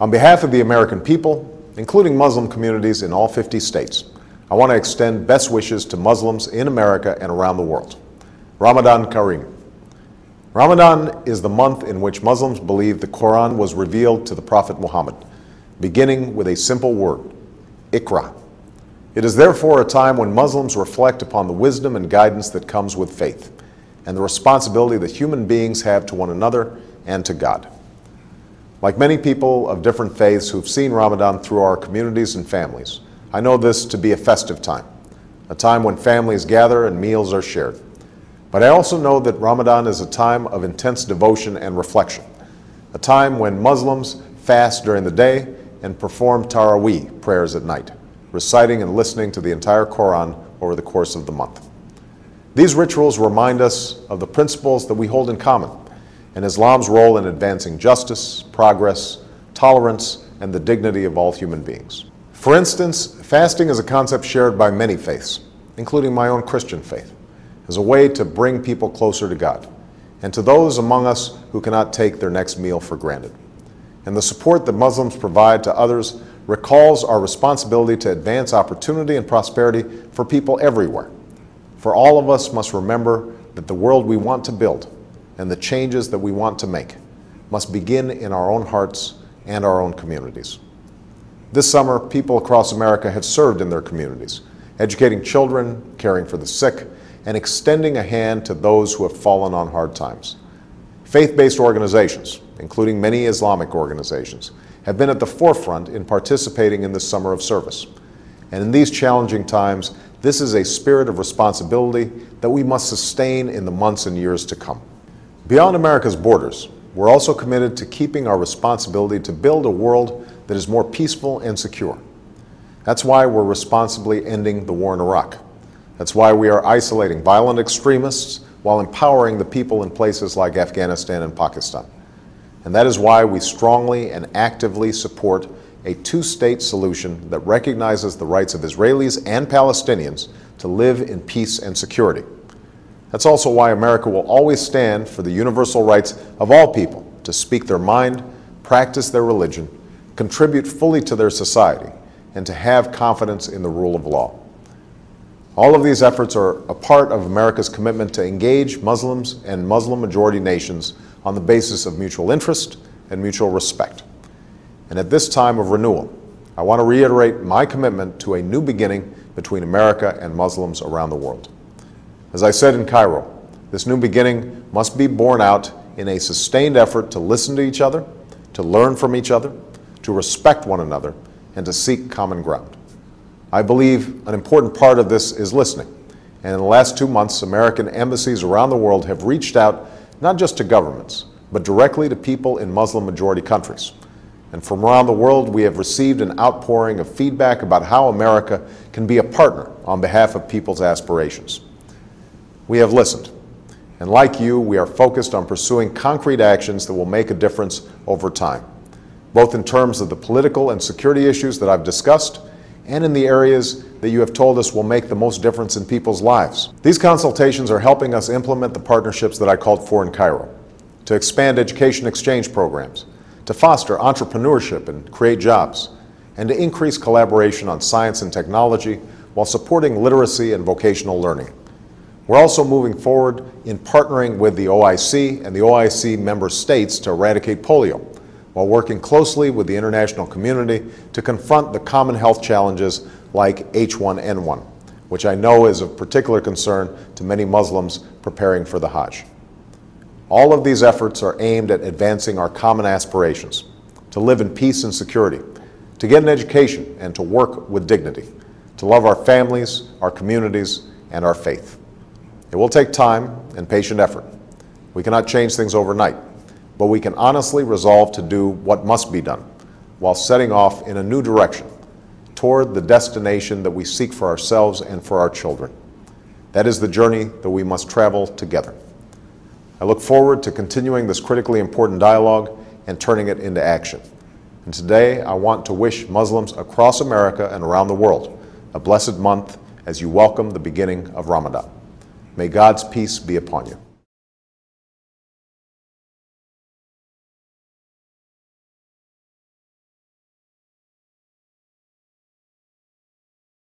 On behalf of the American people, including Muslim communities in all 50 states, I want to extend best wishes to Muslims in America and around the world. Ramadan Kareem. Ramadan is the month in which Muslims believe the Quran was revealed to the Prophet Muhammad, beginning with a simple word, Iqra. It is therefore a time when Muslims reflect upon the wisdom and guidance that comes with faith, and the responsibility that human beings have to one another and to God. Like many people of different faiths who've seen Ramadan through our communities and families, I know this to be a festive time, a time when families gather and meals are shared. But I also know that Ramadan is a time of intense devotion and reflection, a time when Muslims fast during the day and perform Taraweeh prayers at night, reciting and listening to the entire Quran over the course of the month. These rituals remind us of the principles that we hold in common and Islam's role in advancing justice, progress, tolerance, and the dignity of all human beings. For instance, fasting is a concept shared by many faiths, including my own Christian faith, as a way to bring people closer to God and to those among us who cannot take their next meal for granted. And the support that Muslims provide to others recalls our responsibility to advance opportunity and prosperity for people everywhere. For all of us must remember that the world we want to build and the changes that we want to make must begin in our own hearts and our own communities. This summer, people across America have served in their communities, educating children, caring for the sick, and extending a hand to those who have fallen on hard times. Faith-based organizations, including many Islamic organizations, have been at the forefront in participating in this summer of service. And in these challenging times, this is a spirit of responsibility that we must sustain in the months and years to come. Beyond America's borders, we're also committed to keeping our responsibility to build a world that is more peaceful and secure. That's why we're responsibly ending the war in Iraq. That's why we are isolating violent extremists while empowering the people in places like Afghanistan and Pakistan. And that is why we strongly and actively support a two-state solution that recognizes the rights of Israelis and Palestinians to live in peace and security. That's also why America will always stand for the universal rights of all people to speak their mind, practice their religion, contribute fully to their society, and to have confidence in the rule of law. All of these efforts are a part of America's commitment to engage Muslims and Muslim-majority nations on the basis of mutual interest and mutual respect. And at this time of renewal, I want to reiterate my commitment to a new beginning between America and Muslims around the world. As I said in Cairo, this new beginning must be borne out in a sustained effort to listen to each other, to learn from each other, to respect one another, and to seek common ground. I believe an important part of this is listening. And in the last 2 months, American embassies around the world have reached out not just to governments, but directly to people in Muslim-majority countries. And from around the world, we have received an outpouring of feedback about how America can be a partner on behalf of people's aspirations. We have listened, and like you, we are focused on pursuing concrete actions that will make a difference over time, both in terms of the political and security issues that I've discussed, and in the areas that you have told us will make the most difference in people's lives. These consultations are helping us implement the partnerships that I called for in Cairo, to expand education exchange programs, to foster entrepreneurship and create jobs, and to increase collaboration on science and technology while supporting literacy and vocational learning. We're also moving forward in partnering with the OIC and the OIC member states to eradicate polio, while working closely with the international community to confront the common health challenges like H1N1, which I know is of particular concern to many Muslims preparing for the Hajj. All of these efforts are aimed at advancing our common aspirations, to live in peace and security, to get an education and to work with dignity, to love our families, our communities, and our faith. It will take time and patient effort. We cannot change things overnight, but we can honestly resolve to do what must be done while setting off in a new direction toward the destination that we seek for ourselves and for our children. That is the journey that we must travel together. I look forward to continuing this critically important dialogue and turning it into action. And today I want to wish Muslims across America and around the world a blessed month as you welcome the beginning of Ramadan. May God's peace be upon you.